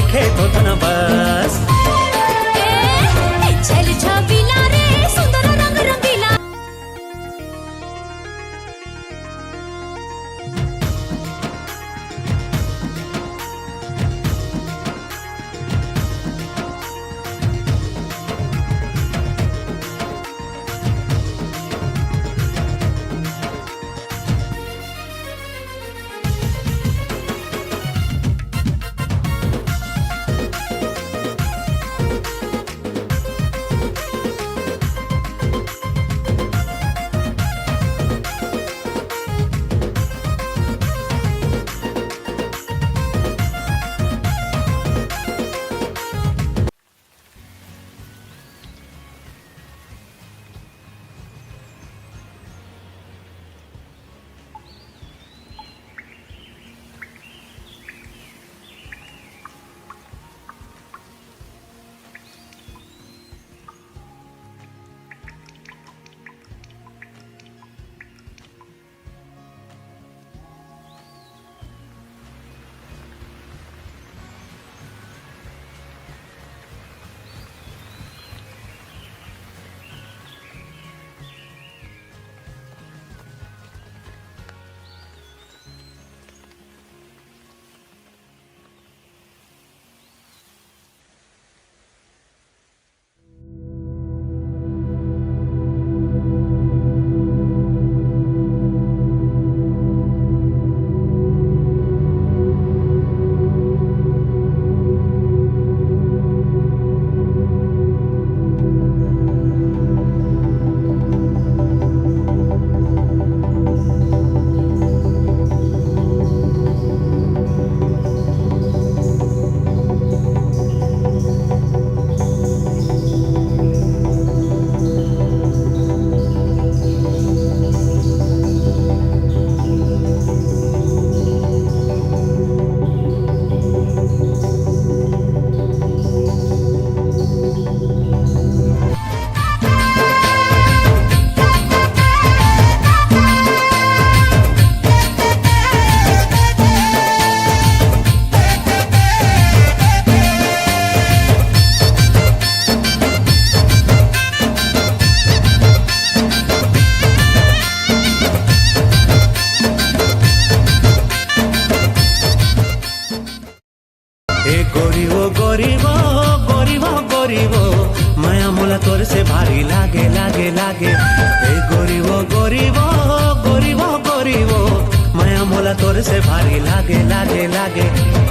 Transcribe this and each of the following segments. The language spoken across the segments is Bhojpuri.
दिखे तो न बस। चल छबीला रे सुंदर रंग रंगीला। माया मोला तोर से भारी लागे लागे लागे। ए गोरीबो गोरीबो गोरीबो गोरीबो माया मोला तोर से भारी लागे लागे लागे।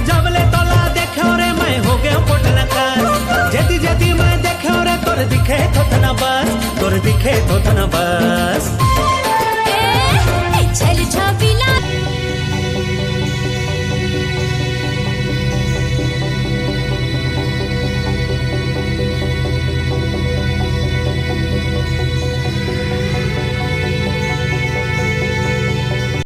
जबले तोला देखो रे मैं हो गया पोटला कर। जेती जेती मैं देखो रे तोर दिखे तो न बस, तोर दिखे तो न बस। चल छबी